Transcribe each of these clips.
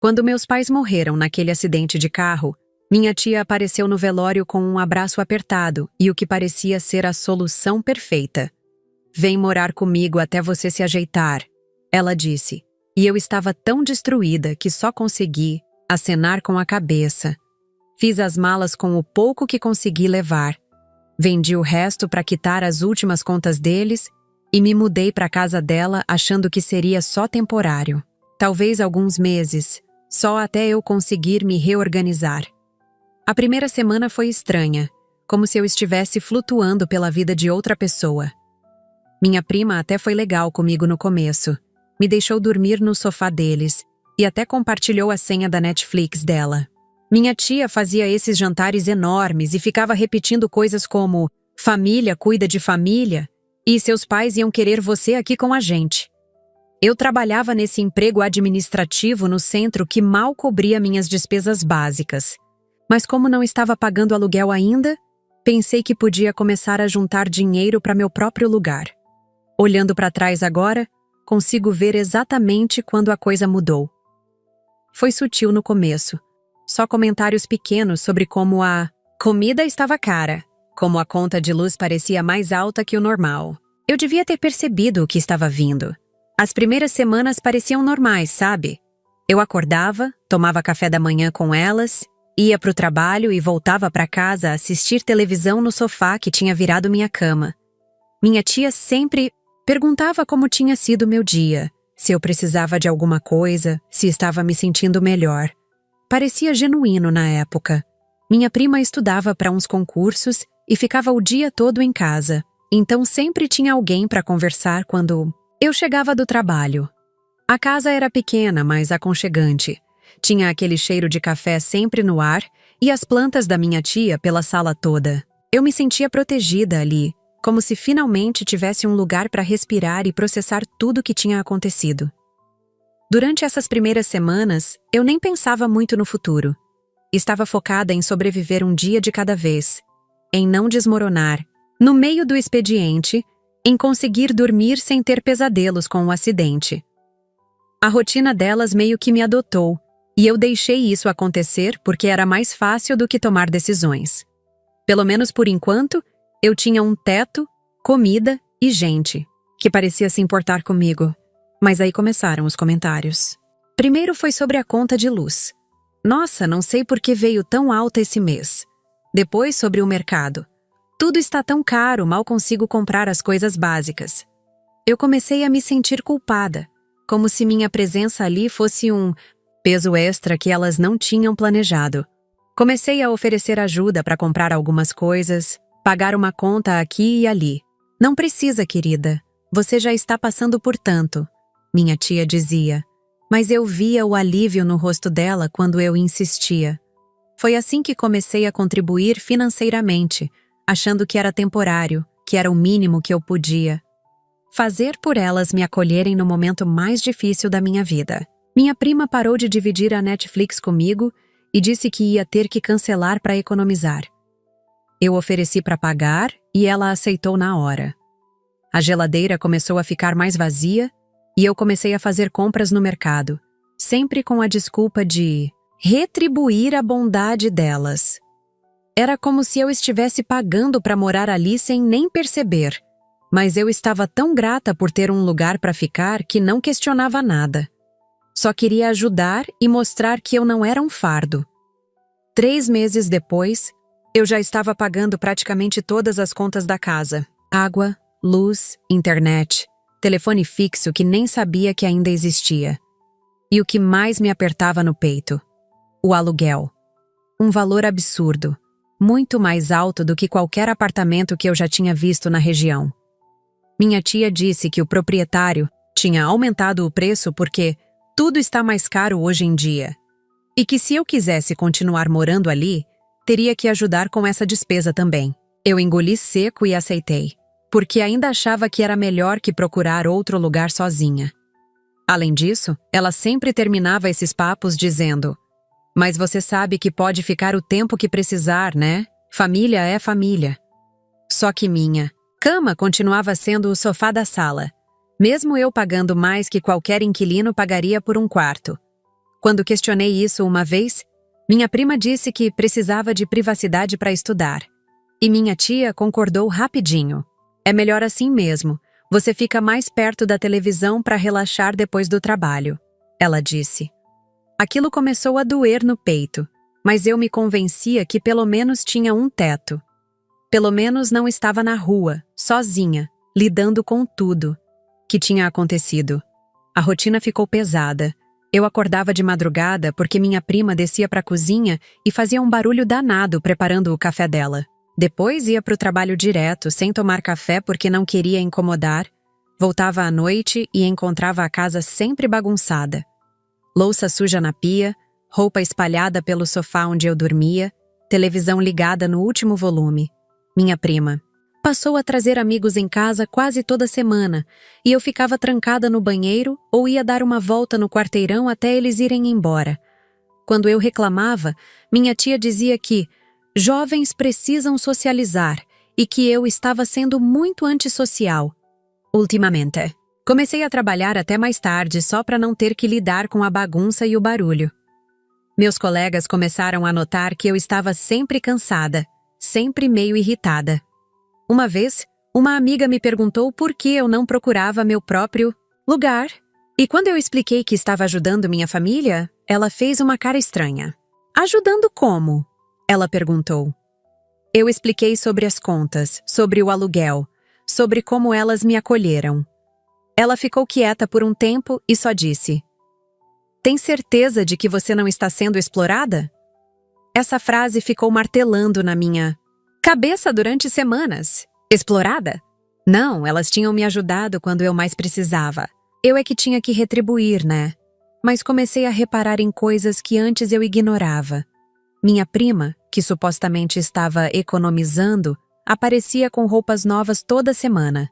Quando meus pais morreram naquele acidente de carro, minha tia apareceu no velório com um abraço apertado e o que parecia ser a solução perfeita. "Vem morar comigo até você se ajeitar", ela disse. E eu estava tão destruída que só consegui acenar com a cabeça. Fiz as malas com o pouco que consegui levar. Vendi o resto para quitar as últimas contas deles e me mudei para a casa dela achando que seria só temporário. Talvez alguns meses, só até eu conseguir me reorganizar. A primeira semana foi estranha, como se eu estivesse flutuando pela vida de outra pessoa. Minha prima até foi legal comigo no começo. Me deixou dormir no sofá deles e até compartilhou a senha da Netflix dela. Minha tia fazia esses jantares enormes e ficava repetindo coisas como "família cuida de família" e "seus pais iam querer você aqui com a gente". Eu trabalhava nesse emprego administrativo no centro que mal cobria minhas despesas básicas. Mas como não estava pagando aluguel ainda, pensei que podia começar a juntar dinheiro para meu próprio lugar. Olhando para trás agora, consigo ver exatamente quando a coisa mudou. Foi sutil no começo. Só comentários pequenos sobre como a comida estava cara, como a conta de luz parecia mais alta que o normal. Eu devia ter percebido o que estava vindo. As primeiras semanas pareciam normais, sabe? Eu acordava, tomava café da manhã com elas, ia para o trabalho e voltava para casa a assistir televisão no sofá que tinha virado minha cama. Minha tia sempre perguntava como tinha sido meu dia, se eu precisava de alguma coisa, se estava me sentindo melhor. Parecia genuíno na época. Minha prima estudava para uns concursos e ficava o dia todo em casa, então sempre tinha alguém para conversar quando eu chegava do trabalho. A casa era pequena, mas aconchegante. Tinha aquele cheiro de café sempre no ar e as plantas da minha tia pela sala toda. Eu me sentia protegida ali, como se finalmente tivesse um lugar para respirar e processar tudo o que tinha acontecido. Durante essas primeiras semanas, eu nem pensava muito no futuro. Estava focada em sobreviver um dia de cada vez, em não desmoronar, no meio do expediente, em conseguir dormir sem ter pesadelos com o acidente. A rotina delas meio que me adotou, e eu deixei isso acontecer porque era mais fácil do que tomar decisões. Pelo menos por enquanto, eu tinha um teto, comida e gente, que parecia se importar comigo. Mas aí começaram os comentários. Primeiro foi sobre a conta de luz. "Nossa, não sei por que veio tão alta esse mês." Depois sobre o mercado. "Tudo está tão caro, mal consigo comprar as coisas básicas." Eu comecei a me sentir culpada, como se minha presença ali fosse um peso extra que elas não tinham planejado. Comecei a oferecer ajuda para comprar algumas coisas, pagar uma conta aqui e ali. "Não precisa, querida. Você já está passando por tanto", minha tia dizia. Mas eu via o alívio no rosto dela quando eu insistia. Foi assim que comecei a contribuir financeiramente, achando que era temporário, que era o mínimo que eu podia fazer por elas me acolherem no momento mais difícil da minha vida. Minha prima parou de dividir a Netflix comigo e disse que ia ter que cancelar para economizar. Eu ofereci para pagar e ela aceitou na hora. A geladeira começou a ficar mais vazia e eu comecei a fazer compras no mercado, sempre com a desculpa de retribuir a bondade delas. Era como se eu estivesse pagando para morar ali sem nem perceber, mas eu estava tão grata por ter um lugar para ficar que não questionava nada. Só queria ajudar e mostrar que eu não era um fardo. 3 meses depois, eu já estava pagando praticamente todas as contas da casa. Água, luz, internet, telefone fixo que nem sabia que ainda existia. E o que mais me apertava no peito? O aluguel. Um valor absurdo, muito mais alto do que qualquer apartamento que eu já tinha visto na região. Minha tia disse que o proprietário tinha aumentado o preço porque tudo está mais caro hoje em dia. E que se eu quisesse continuar morando ali, teria que ajudar com essa despesa também. Eu engoli seco e aceitei, porque ainda achava que era melhor que procurar outro lugar sozinha. Além disso, ela sempre terminava esses papos dizendo: "Mas você sabe que pode ficar o tempo que precisar, né? Família é família." Só que minha cama continuava sendo o sofá da sala, mesmo eu pagando mais que qualquer inquilino pagaria por um quarto. Quando questionei isso uma vez, minha prima disse que precisava de privacidade para estudar. E minha tia concordou rapidinho. É melhor assim mesmo. Você fica mais perto da televisão para relaxar depois do trabalho, ela disse. Aquilo começou a doer no peito, mas eu me convencia que pelo menos tinha um teto. Pelo menos não estava na rua, sozinha, lidando com tudo que tinha acontecido. A rotina ficou pesada. Eu acordava de madrugada porque minha prima descia para a cozinha e fazia um barulho danado preparando o café dela. Depois ia para o trabalho direto, sem tomar café porque não queria incomodar. Voltava à noite e encontrava a casa sempre bagunçada. Louça suja na pia, roupa espalhada pelo sofá onde eu dormia, televisão ligada no último volume. Minha prima passou a trazer amigos em casa quase toda semana e eu ficava trancada no banheiro ou ia dar uma volta no quarteirão até eles irem embora. Quando eu reclamava, minha tia dizia que jovens precisam socializar e que eu estava sendo muito antissocial. Ultimamente, comecei a trabalhar até mais tarde só para não ter que lidar com a bagunça e o barulho. Meus colegas começaram a notar que eu estava sempre cansada, sempre meio irritada. Uma vez, uma amiga me perguntou por que eu não procurava meu próprio lugar. E quando eu expliquei que estava ajudando minha família, ela fez uma cara estranha. Ajudando como? Ela perguntou. Eu expliquei sobre as contas, sobre o aluguel, sobre como elas me acolheram. Ela ficou quieta por um tempo e só disse: "Tem certeza de que você não está sendo explorada?" Essa frase ficou martelando na minha cabeça durante semanas. Explorada? Não, elas tinham me ajudado quando eu mais precisava. Eu é que tinha que retribuir, né? Mas comecei a reparar em coisas que antes eu ignorava. Minha prima, que supostamente estava economizando, aparecia com roupas novas toda semana.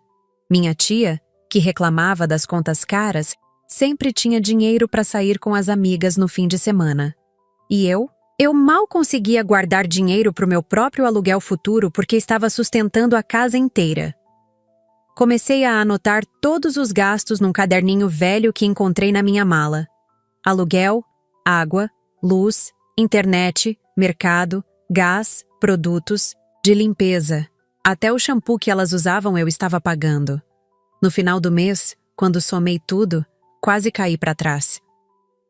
Minha tia, que reclamava das contas caras, sempre tinha dinheiro para sair com as amigas no fim de semana. E eu mal conseguia guardar dinheiro para o meu próprio aluguel futuro porque estava sustentando a casa inteira. Comecei a anotar todos os gastos num caderninho velho que encontrei na minha mala. Aluguel, água, luz, internet, mercado, gás, produtos, de limpeza. Até o shampoo que elas usavam eu estava pagando. No final do mês, quando somei tudo, quase caí para trás.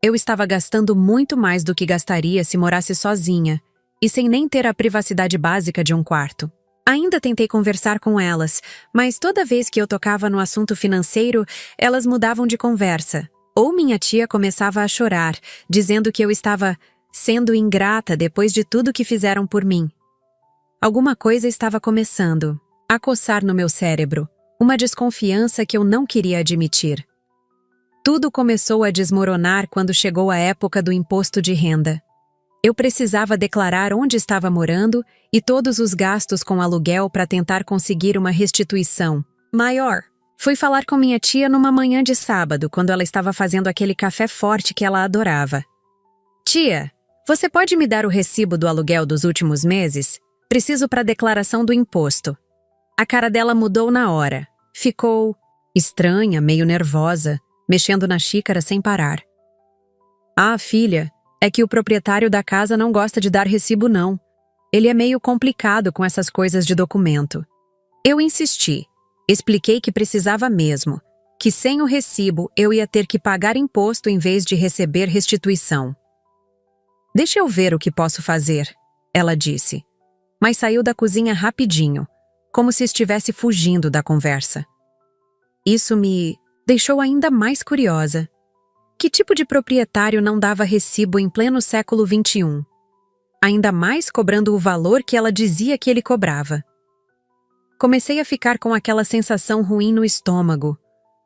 Eu estava gastando muito mais do que gastaria se morasse sozinha e sem nem ter a privacidade básica de um quarto. Ainda tentei conversar com elas, mas toda vez que eu tocava no assunto financeiro, elas mudavam de conversa. Ou minha tia começava a chorar, dizendo que eu estava sendo ingrata depois de tudo que fizeram por mim. Alguma coisa estava começando a coçar no meu cérebro, uma desconfiança que eu não queria admitir. Tudo começou a desmoronar quando chegou a época do imposto de renda. Eu precisava declarar onde estava morando e todos os gastos com aluguel para tentar conseguir uma restituição maior. Fui falar com minha tia numa manhã de sábado, quando ela estava fazendo aquele café forte que ela adorava. "Tia, você pode me dar o recibo do aluguel dos últimos meses? Preciso para a declaração do imposto." A cara dela mudou na hora. Ficou estranha, meio nervosa, mexendo na xícara sem parar. "Ah, filha, é que o proprietário da casa não gosta de dar recibo não. Ele é meio complicado com essas coisas de documento." Eu insisti. Expliquei que precisava mesmo, que sem o recibo eu ia ter que pagar imposto em vez de receber restituição. "Deixa eu ver o que posso fazer", ela disse, mas saiu da cozinha rapidinho, como se estivesse fugindo da conversa. Isso me deixou ainda mais curiosa. Que tipo de proprietário não dava recibo em pleno século XXI? Ainda mais cobrando o valor que ela dizia que ele cobrava. Comecei a ficar com aquela sensação ruim no estômago,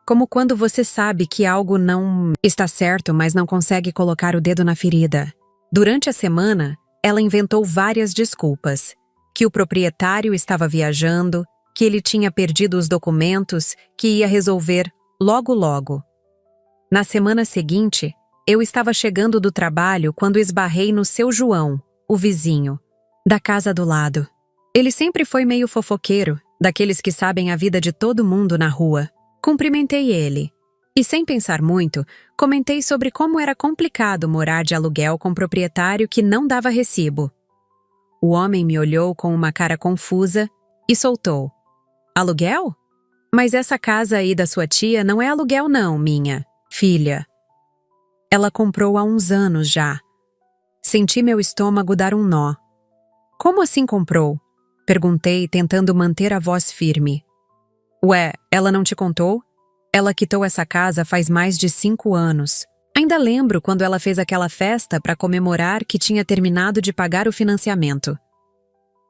como quando você sabe que algo não está certo, mas não consegue colocar o dedo na ferida. Durante a semana, ela inventou várias desculpas. Que o proprietário estava viajando, que ele tinha perdido os documentos, que ia resolver logo logo. Na semana seguinte, eu estava chegando do trabalho quando esbarrei no seu João, o vizinho, da casa do lado. Ele sempre foi meio fofoqueiro, daqueles que sabem a vida de todo mundo na rua. Cumprimentei ele. E sem pensar muito, comentei sobre como era complicado morar de aluguel com proprietário que não dava recibo. O homem me olhou com uma cara confusa e soltou: Aluguel? Mas essa casa aí da sua tia não é aluguel não, minha filha. Ela comprou há uns anos já. Senti meu estômago dar um nó. Como assim comprou? Perguntei, tentando manter a voz firme. Ué, ela não te contou? Ela quitou essa casa faz mais de 5 anos. Ainda lembro quando ela fez aquela festa para comemorar que tinha terminado de pagar o financiamento.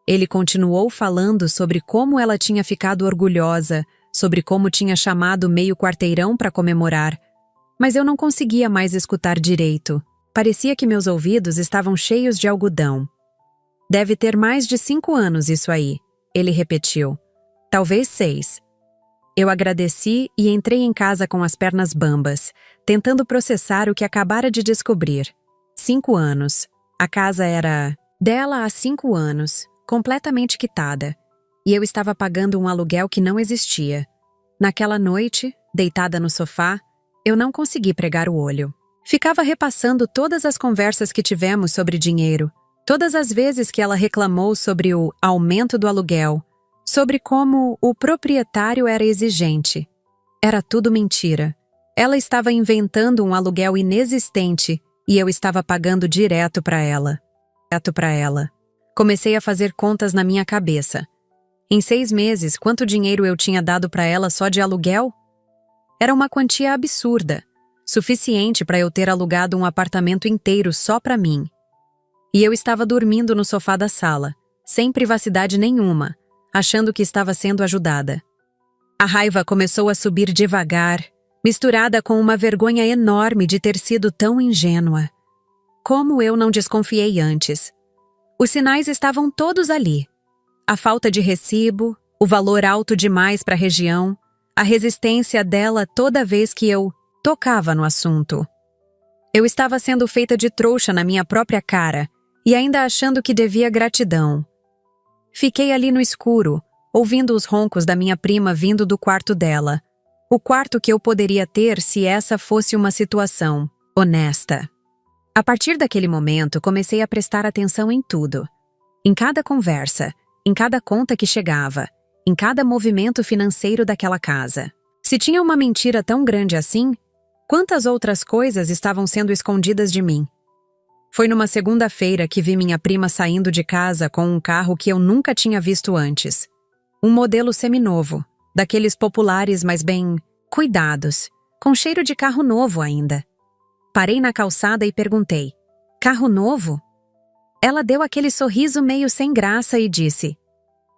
Ele continuou falando sobre como ela tinha ficado orgulhosa, sobre como tinha chamado meio quarteirão para comemorar, mas eu não conseguia mais escutar direito. Parecia que meus ouvidos estavam cheios de algodão. Deve ter mais de 5 anos isso aí, ele repetiu. Talvez 6. Eu agradeci e entrei em casa com as pernas bambas, tentando processar o que acabara de descobrir. 5 anos. A casa era dela há 5 anos, completamente quitada, e eu estava pagando um aluguel que não existia. Naquela noite, deitada no sofá, eu não consegui pregar o olho. Ficava repassando todas as conversas que tivemos sobre dinheiro, todas as vezes que ela reclamou sobre o aumento do aluguel, sobre como o proprietário era exigente. Era tudo mentira. Ela estava inventando um aluguel inexistente e eu estava pagando direto para ela. Comecei a fazer contas na minha cabeça. Em 6 meses, quanto dinheiro eu tinha dado para ela só de aluguel? Era uma quantia absurda, suficiente para eu ter alugado um apartamento inteiro só para mim. E eu estava dormindo no sofá da sala, sem privacidade nenhuma, achando que estava sendo ajudada. A raiva começou a subir devagar, misturada com uma vergonha enorme de ter sido tão ingênua. Como eu não desconfiei antes? Os sinais estavam todos ali. A falta de recibo, o valor alto demais para a região, a resistência dela toda vez que eu tocava no assunto. Eu estava sendo feita de trouxa na minha própria cara e ainda achando que devia gratidão. Fiquei ali no escuro, ouvindo os roncos da minha prima vindo do quarto dela. O quarto que eu poderia ter se essa fosse uma situação honesta. A partir daquele momento, comecei a prestar atenção em tudo. Em cada conversa, em cada conta que chegava, em cada movimento financeiro daquela casa. Se tinha uma mentira tão grande assim, quantas outras coisas estavam sendo escondidas de mim? Foi numa segunda-feira que vi minha prima saindo de casa com um carro que eu nunca tinha visto antes. Um modelo seminovo, daqueles populares mas bem cuidados, com cheiro de carro novo ainda. Parei na calçada e perguntei: carro novo? Ela deu aquele sorriso meio sem graça e disse: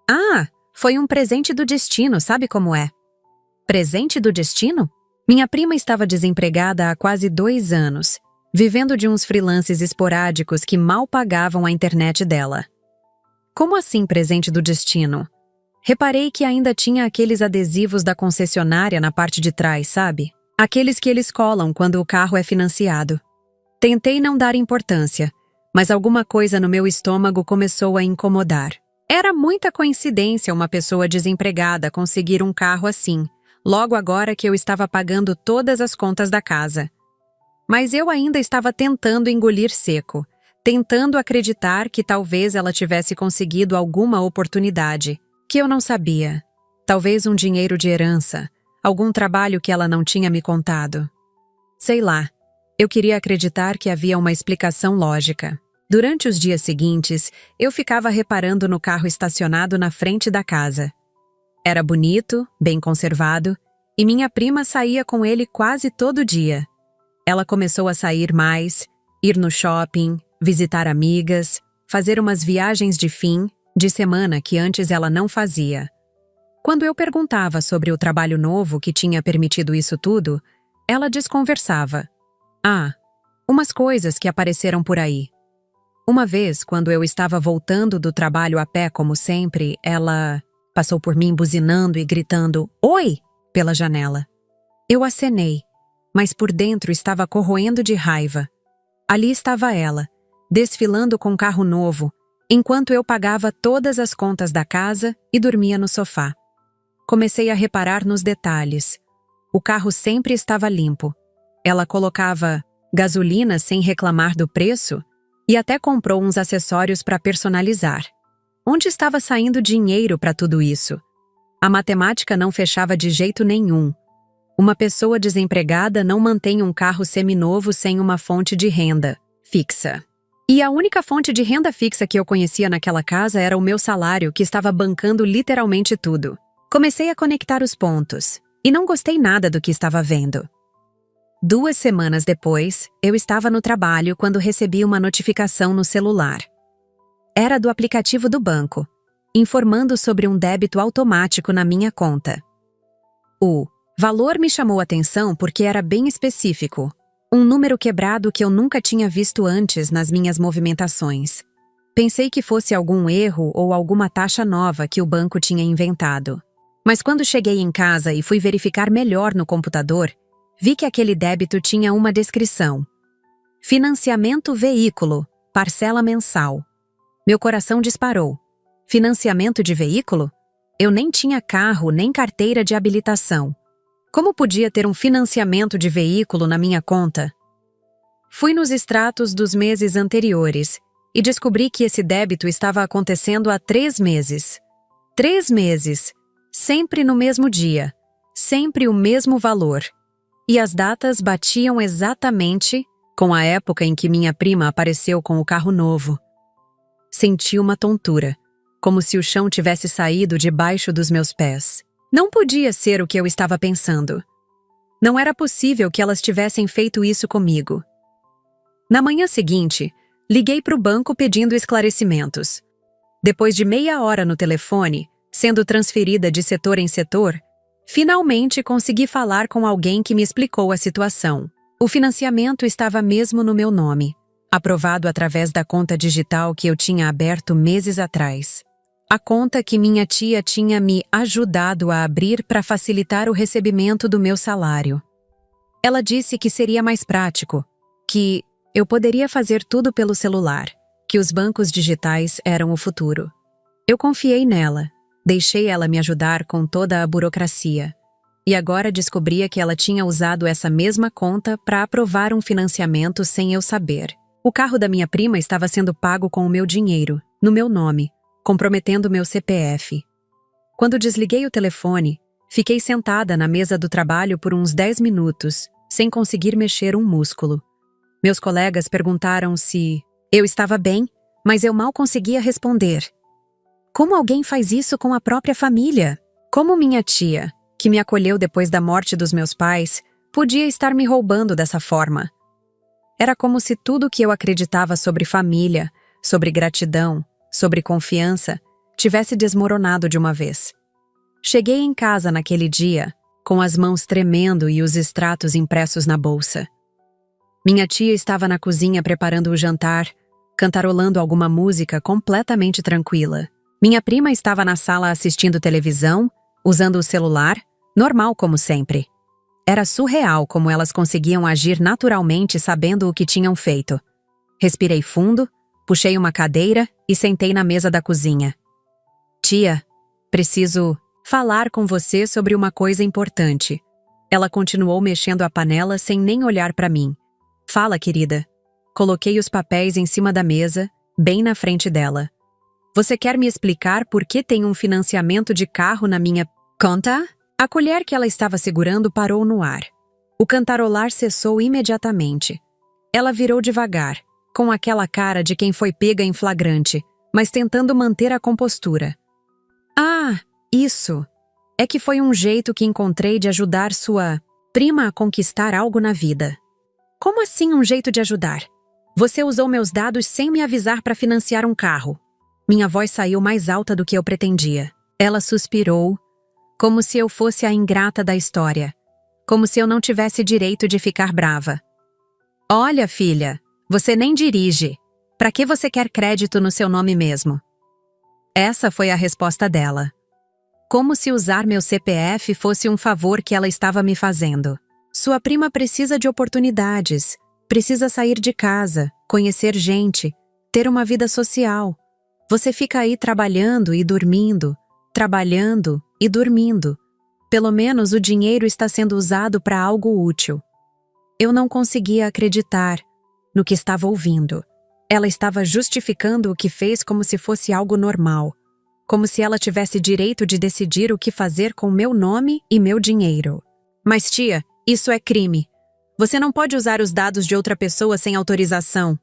Ah, foi um presente do destino, sabe como é? Presente do destino? Minha prima estava desempregada há quase 2 anos, vivendo de uns freelances esporádicos que mal pagavam a internet dela. Como assim presente do destino? Reparei que ainda tinha aqueles adesivos da concessionária na parte de trás, sabe? Aqueles que eles colam quando o carro é financiado. Tentei não dar importância, mas alguma coisa no meu estômago começou a incomodar. Era muita coincidência uma pessoa desempregada conseguir um carro assim, logo agora que eu estava pagando todas as contas da casa. Mas eu ainda estava tentando engolir seco, tentando acreditar que talvez ela tivesse conseguido alguma oportunidade, que eu não sabia. Talvez um dinheiro de herança, algum trabalho que ela não tinha me contado. Sei lá, eu queria acreditar que havia uma explicação lógica. Durante os dias seguintes, eu ficava reparando no carro estacionado na frente da casa. Era bonito, bem conservado, e minha prima saía com ele quase todo dia. Ela começou a sair mais, ir no shopping, visitar amigas, fazer umas viagens de fim de semana que antes ela não fazia. Quando eu perguntava sobre o trabalho novo que tinha permitido isso tudo, ela desconversava. Ah, umas coisas que apareceram por aí. Uma vez, quando eu estava voltando do trabalho a pé como sempre, ela passou por mim buzinando e gritando "Oi!" pela janela. Eu acenei, mas por dentro estava corroendo de raiva. Ali estava ela, desfilando com carro novo, enquanto eu pagava todas as contas da casa e dormia no sofá. Comecei a reparar nos detalhes. O carro sempre estava limpo. Ela colocava gasolina sem reclamar do preço e até comprou uns acessórios para personalizar. Onde estava saindo dinheiro para tudo isso? A matemática não fechava de jeito nenhum. Uma pessoa desempregada não mantém um carro seminovo sem uma fonte de renda fixa. E a única fonte de renda fixa que eu conhecia naquela casa era o meu salário, que estava bancando literalmente tudo. Comecei a conectar os pontos e não gostei nada do que estava vendo. 2 semanas depois, eu estava no trabalho quando recebi uma notificação no celular. Era do aplicativo do banco, informando sobre um débito automático na minha conta. O valor me chamou a atenção porque era bem específico, um número quebrado que eu nunca tinha visto antes nas minhas movimentações. Pensei que fosse algum erro ou alguma taxa nova que o banco tinha inventado. Mas quando cheguei em casa e fui verificar melhor no computador, vi que aquele débito tinha uma descrição: financiamento veículo, parcela mensal. Meu coração disparou. Financiamento de veículo? Eu nem tinha carro nem carteira de habilitação. Como podia ter um financiamento de veículo na minha conta? Fui nos extratos dos meses anteriores e descobri que esse débito estava acontecendo há 3 meses. 3 meses, sempre no mesmo dia, sempre o mesmo valor. E as datas batiam exatamente com a época em que minha prima apareceu com o carro novo. Senti uma tontura, como se o chão tivesse saído debaixo dos meus pés. Não podia ser o que eu estava pensando. Não era possível que elas tivessem feito isso comigo. Na manhã seguinte, liguei para o banco pedindo esclarecimentos. Depois de meia hora no telefone, sendo transferida de setor em setor, finalmente consegui falar com alguém que me explicou a situação. O financiamento estava mesmo no meu nome, aprovado através da conta digital que eu tinha aberto meses atrás. A conta que minha tia tinha me ajudado a abrir para facilitar o recebimento do meu salário. Ela disse que seria mais prático, que eu poderia fazer tudo pelo celular, que os bancos digitais eram o futuro. Eu confiei nela, deixei ela me ajudar com toda a burocracia. E agora descobria que ela tinha usado essa mesma conta para aprovar um financiamento sem eu saber. O carro da minha prima estava sendo pago com o meu dinheiro, no meu nome, comprometendo meu CPF. Quando desliguei o telefone, fiquei sentada na mesa do trabalho por uns 10 minutos, sem conseguir mexer um músculo. Meus colegas perguntaram se eu estava bem, mas eu mal conseguia responder. Como alguém faz isso com a própria família? Como minha tia, que me acolheu depois da morte dos meus pais, podia estar me roubando dessa forma? Era como se tudo que eu acreditava sobre família, sobre gratidão, sobre confiança, tivesse desmoronado de uma vez. Cheguei em casa naquele dia, com as mãos tremendo e os extratos impressos na bolsa. Minha tia estava na cozinha preparando o jantar, cantarolando alguma música completamente tranquila. Minha prima estava na sala assistindo televisão, usando o celular, normal como sempre. Era surreal como elas conseguiam agir naturalmente sabendo o que tinham feito. Respirei fundo, puxei uma cadeira e sentei na mesa da cozinha. Tia, preciso falar com você sobre uma coisa importante. Ela continuou mexendo a panela sem nem olhar para mim. Fala, querida. Coloquei os papéis em cima da mesa, bem na frente dela. Você quer me explicar por que tem um financiamento de carro na minha conta? A colher que ela estava segurando parou no ar. O cantarolar cessou imediatamente. Ela virou devagar, com aquela cara de quem foi pega em flagrante, mas tentando manter a compostura. Ah, isso! É que foi um jeito que encontrei de ajudar sua prima a conquistar algo na vida. Como assim um jeito de ajudar? Você usou meus dados sem me avisar para financiar um carro. Minha voz saiu mais alta do que eu pretendia. Ela suspirou, como se eu fosse a ingrata da história, como se eu não tivesse direito de ficar brava. Olha, filha, você nem dirige. Para que você quer crédito no seu nome mesmo? Essa foi a resposta dela. Como se usar meu CPF fosse um favor que ela estava me fazendo. Sua prima precisa de oportunidades, precisa sair de casa, conhecer gente, ter uma vida social. Você fica aí trabalhando e dormindo, Pelo menos o dinheiro está sendo usado para algo útil. Eu não conseguia acreditar no que estava ouvindo. Ela estava justificando o que fez como se fosse algo normal, como se ela tivesse direito de decidir o que fazer com meu nome e meu dinheiro. Mas tia, isso é crime. Você não pode usar os dados de outra pessoa sem autorização.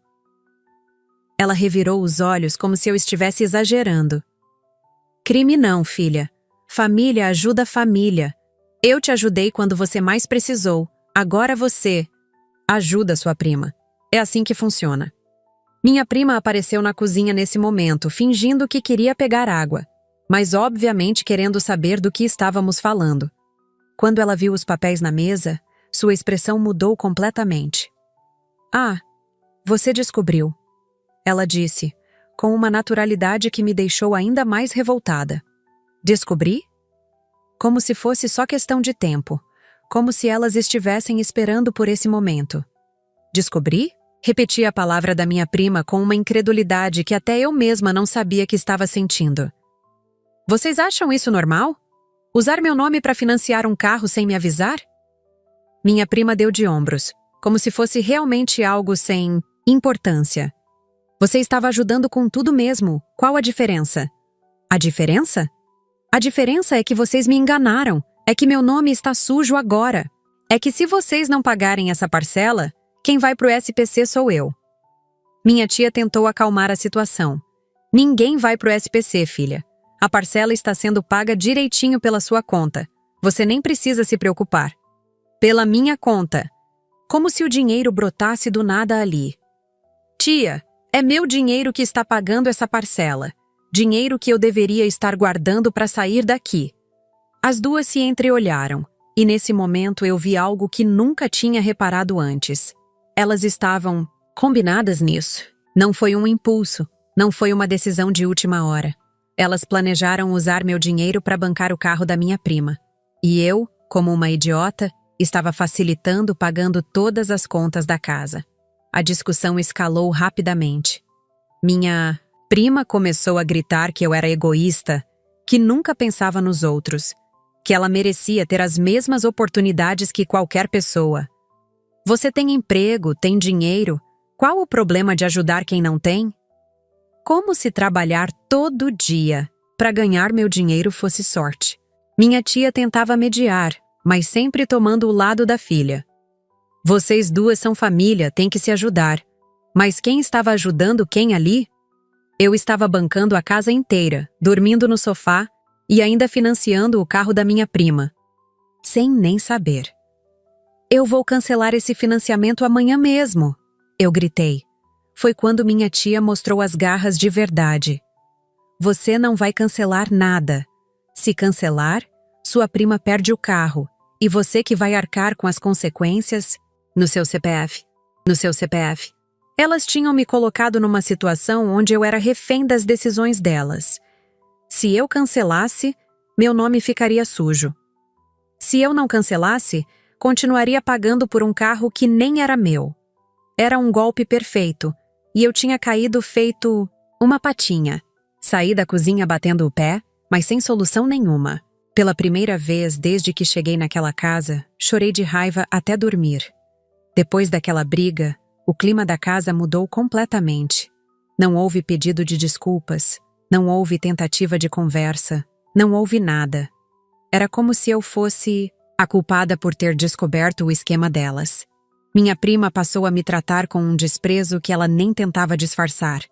Ela revirou os olhos como se eu estivesse exagerando. Crime não, filha. Família ajuda a família. Eu te ajudei quando você mais precisou. Agora você ajuda sua prima. É assim que funciona. Minha prima apareceu na cozinha nesse momento, fingindo que queria pegar água, mas obviamente querendo saber do que estávamos falando. Quando ela viu os papéis na mesa, sua expressão mudou completamente. Ah, você descobriu, ela disse, com uma naturalidade que me deixou ainda mais revoltada. Descobri? Como se fosse só questão de tempo, como se elas estivessem esperando por esse momento. Descobri? Repeti a palavra da minha prima com uma incredulidade que até eu mesma não sabia que estava sentindo. Vocês acham isso normal? Usar meu nome para financiar um carro sem me avisar? Minha prima deu de ombros, como se fosse realmente algo sem importância. Você estava ajudando com tudo mesmo. Qual a diferença? A diferença? A diferença é que vocês me enganaram. É que meu nome está sujo agora. É que se vocês não pagarem essa parcela, quem vai pro SPC sou eu. Minha tia tentou acalmar a situação. Ninguém vai pro SPC, filha. A parcela está sendo paga direitinho pela sua conta. Você nem precisa se preocupar. Pela minha conta. Como se o dinheiro brotasse do nada ali. Tia, é meu dinheiro que está pagando essa parcela. Dinheiro que eu deveria estar guardando para sair daqui. As duas se entreolharam, e nesse momento eu vi algo que nunca tinha reparado antes. Elas estavam combinadas nisso. Não foi um impulso, não foi uma decisão de última hora. Elas planejaram usar meu dinheiro para bancar o carro da minha prima. E eu, como uma idiota, estava facilitando pagando todas as contas da casa. A discussão escalou rapidamente. Minha prima começou a gritar que eu era egoísta, que nunca pensava nos outros, que ela merecia ter as mesmas oportunidades que qualquer pessoa. Você tem emprego, tem dinheiro. Qual o problema de ajudar quem não tem? Como se trabalhar todo dia para ganhar meu dinheiro fosse sorte. Minha tia tentava mediar, mas sempre tomando o lado da filha. Vocês duas são família, têm que se ajudar. Mas quem estava ajudando quem ali? Eu estava bancando a casa inteira, dormindo no sofá e ainda financiando o carro da minha prima. Sem nem saber. Eu vou cancelar esse financiamento amanhã mesmo, eu gritei. Foi quando minha tia mostrou as garras de verdade. Você não vai cancelar nada. Se cancelar, sua prima perde o carro e você que vai arcar com as consequências no seu CPF. No seu CPF. Elas tinham me colocado numa situação onde eu era refém das decisões delas. Se eu cancelasse, meu nome ficaria sujo. Se eu não cancelasse, continuaria pagando por um carro que nem era meu. Era um golpe perfeito, e eu tinha caído feito uma patinha. Saí da cozinha batendo o pé, mas sem solução nenhuma. Pela primeira vez desde que cheguei naquela casa, chorei de raiva até dormir. Depois daquela briga, o clima da casa mudou completamente. Não houve pedido de desculpas, não houve tentativa de conversa, não houve nada. Era como se eu fosse a culpada por ter descoberto o esquema delas. Minha prima passou a me tratar com um desprezo que ela nem tentava disfarçar.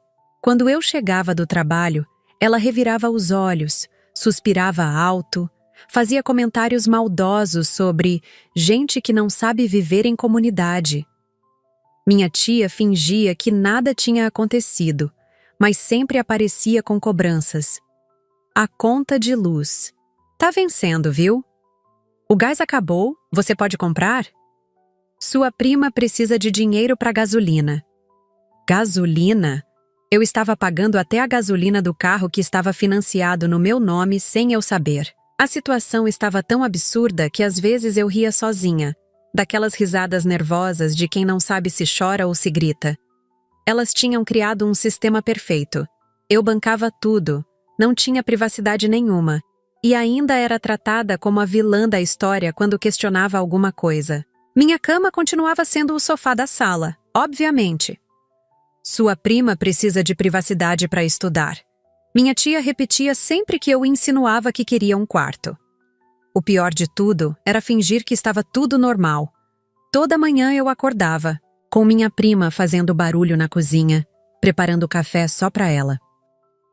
Quando eu chegava do trabalho, ela revirava os olhos, suspirava alto, fazia comentários maldosos sobre gente que não sabe viver em comunidade. Minha tia fingia que nada tinha acontecido, mas sempre aparecia com cobranças. A conta de luz. Tá vencendo, viu? O gás acabou, você pode comprar? Sua prima precisa de dinheiro para gasolina. Gasolina? Eu estava pagando até a gasolina do carro que estava financiado no meu nome sem eu saber. A situação estava tão absurda que às vezes eu ria sozinha, daquelas risadas nervosas de quem não sabe se chora ou se grita. Elas tinham criado um sistema perfeito. Eu bancava tudo, não tinha privacidade nenhuma. e ainda era tratada como a vilã da história quando questionava alguma coisa. Minha cama continuava sendo o sofá da sala, obviamente. Sua prima precisa de privacidade para estudar. Minha tia repetia sempre que eu insinuava que queria um quarto. O pior de tudo era fingir que estava tudo normal. Toda manhã eu acordava, com minha prima fazendo barulho na cozinha, preparando café só para ela.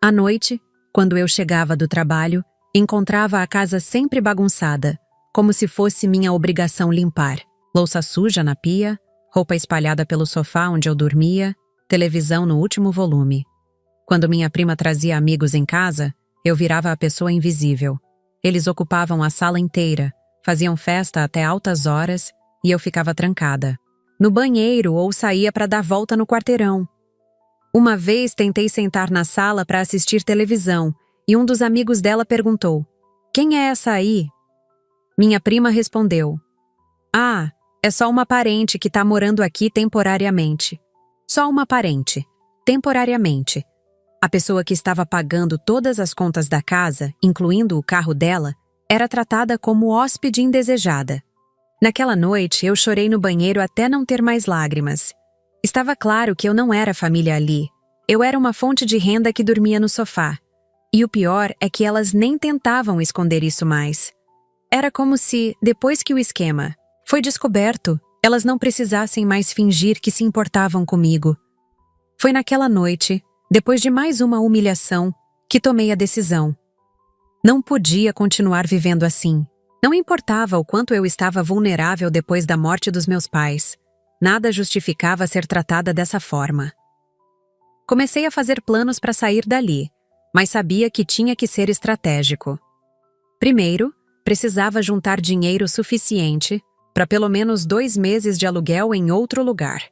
À noite, quando eu chegava do trabalho, encontrava a casa sempre bagunçada, como se fosse minha obrigação limpar. Louça suja na pia, roupa espalhada pelo sofá onde eu dormia, televisão no último volume. Quando minha prima trazia amigos em casa, eu virava a pessoa invisível. Eles ocupavam a sala inteira, faziam festa até altas horas e eu ficava trancada. No banheiro ou saía para dar volta no quarteirão. Uma vez tentei sentar na sala para assistir televisão e um dos amigos dela perguntou: "Quem é essa aí?" Minha prima respondeu: "Ah, é só uma parente que está morando aqui temporariamente." Só uma parente, temporariamente. A pessoa que estava pagando todas as contas da casa, incluindo o carro dela, era tratada como hóspede indesejada. Naquela noite, eu chorei no banheiro até não ter mais lágrimas. Estava claro que eu não era família ali. Eu era uma fonte de renda que dormia no sofá. E o pior é que elas nem tentavam esconder isso mais. Era como se, depois que o esquema foi descoberto, elas não precisassem mais fingir que se importavam comigo. Foi naquela noite, depois de mais uma humilhação, que tomei a decisão. Não podia continuar vivendo assim. Não importava o quanto eu estava vulnerável depois da morte dos meus pais. Nada justificava ser tratada dessa forma. Comecei a fazer planos para sair dali, mas sabia que tinha que ser estratégico. Primeiro, precisava juntar dinheiro suficiente para pelo menos 2 meses de aluguel em outro lugar.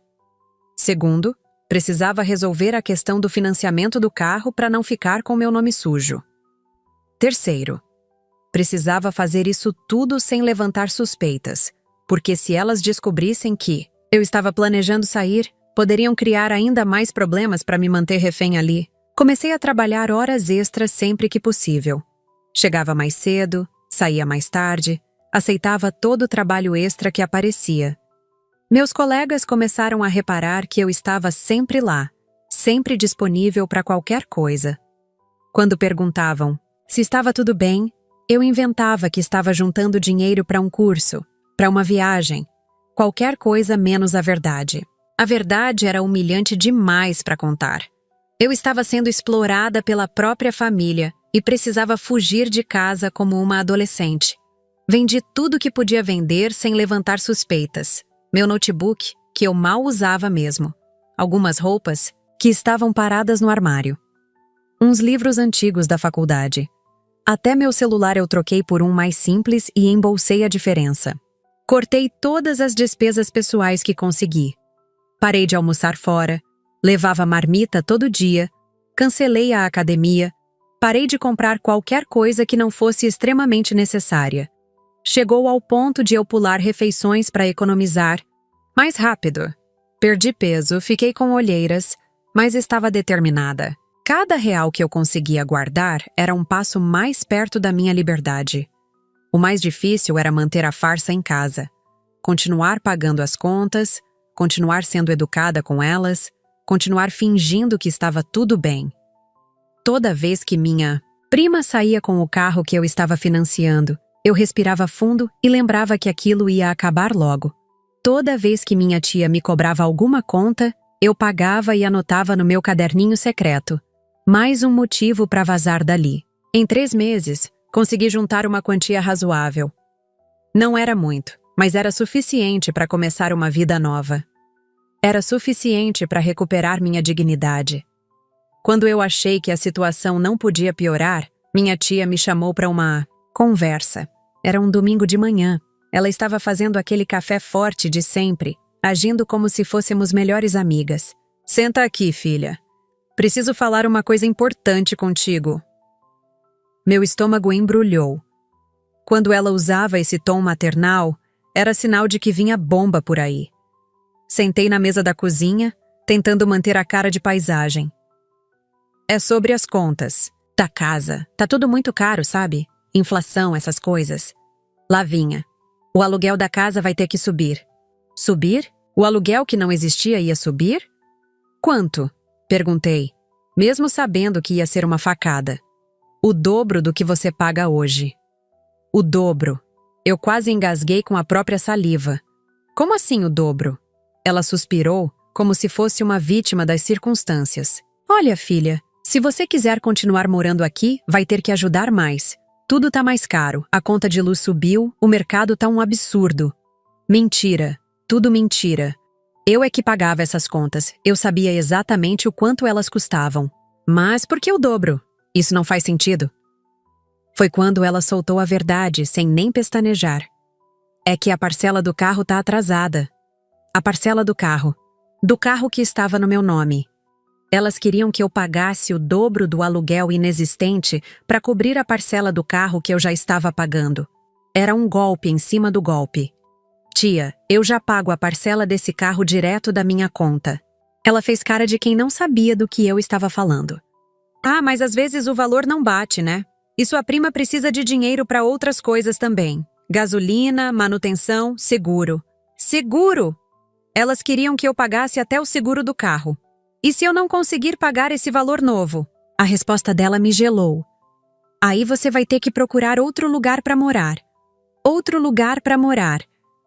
Segundo, precisava resolver a questão do financiamento do carro para não ficar com meu nome sujo. Terceiro, precisava fazer isso tudo sem levantar suspeitas, porque se elas descobrissem que eu estava planejando sair, poderiam criar ainda mais problemas para me manter refém ali. Comecei a trabalhar horas extras sempre que possível. Chegava mais cedo, saía mais tarde, aceitava todo o trabalho extra que aparecia. Meus colegas começaram a reparar que eu estava sempre lá, sempre disponível para qualquer coisa. Quando perguntavam se estava tudo bem, eu inventava que estava juntando dinheiro para um curso, para uma viagem, qualquer coisa menos a verdade. A verdade era humilhante demais para contar. Eu estava sendo explorada pela própria família e precisava fugir de casa como uma adolescente. Vendi tudo que podia vender sem levantar suspeitas. Meu notebook, que eu mal usava mesmo. Algumas roupas, que estavam paradas no armário. Uns livros antigos da faculdade. Até meu celular eu troquei por um mais simples e embolsei a diferença. Cortei todas as despesas pessoais que consegui. Parei de almoçar fora, levava marmita todo dia, cancelei a academia, parei de comprar qualquer coisa que não fosse extremamente necessária. Chegou ao ponto de eu pular refeições para economizar. Mais rápido. Perdi peso, fiquei com olheiras, mas estava determinada. Cada real que eu conseguia guardar era um passo mais perto da minha liberdade. O mais difícil era manter a farsa em casa. Continuar pagando as contas, continuar sendo educada com elas, continuar fingindo que estava tudo bem. Toda vez que minha prima saía com o carro que eu estava financiando, eu respirava fundo e lembrava que aquilo ia acabar logo. Toda vez que minha tia me cobrava alguma conta, eu pagava e anotava no meu caderninho secreto. Mais um motivo para vazar dali. Em 3 meses, consegui juntar uma quantia razoável. Não era muito, mas era suficiente para começar uma vida nova. Era suficiente para recuperar minha dignidade. Quando eu achei que a situação não podia piorar, minha tia me chamou para uma conversa. Era um domingo de manhã. Ela estava fazendo aquele café forte de sempre, agindo como se fôssemos melhores amigas. "Senta aqui, filha. Preciso falar uma coisa importante contigo." Meu estômago embrulhou. Quando ela usava esse tom maternal, era sinal de que vinha bomba por aí. Sentei na mesa da cozinha, tentando manter a cara de paisagem. "É sobre as contas da casa. Tá tudo muito caro, sabe? inflação, essas coisas. Lá vinha. O aluguel da casa vai ter que subir. Subir? O aluguel que não existia ia subir? Quanto? Perguntei, mesmo sabendo que ia ser uma facada. O dobro do que você paga hoje. O dobro. Eu quase engasguei com a própria saliva. Como assim o dobro? Ela suspirou, como se fosse uma vítima das circunstâncias. Olha, filha, se você quiser continuar morando aqui, vai ter que ajudar mais. Tudo tá mais caro, a conta de luz subiu, o mercado tá um absurdo. Mentira, tudo mentira. Eu é que pagava essas contas, eu sabia exatamente o quanto elas custavam. Mas por que o dobro? Isso não faz sentido. Foi quando ela soltou a verdade, sem nem pestanejar. É que a parcela do carro tá atrasada. A parcela do carro que estava no meu nome. Elas queriam que eu pagasse o dobro do aluguel inexistente para cobrir a parcela do carro que eu já estava pagando. Era um golpe em cima do golpe. Tia, eu já pago a parcela desse carro direto da minha conta. Ela fez cara de quem não sabia do que eu estava falando. Ah, mas às vezes o valor não bate, né? E sua prima precisa de dinheiro para outras coisas também. Gasolina, manutenção, seguro. Seguro! Elas queriam que eu pagasse até o seguro do carro. E se eu não conseguir pagar esse valor novo? A resposta dela me gelou. Aí você vai ter que procurar outro lugar para morar. Outro lugar para morar.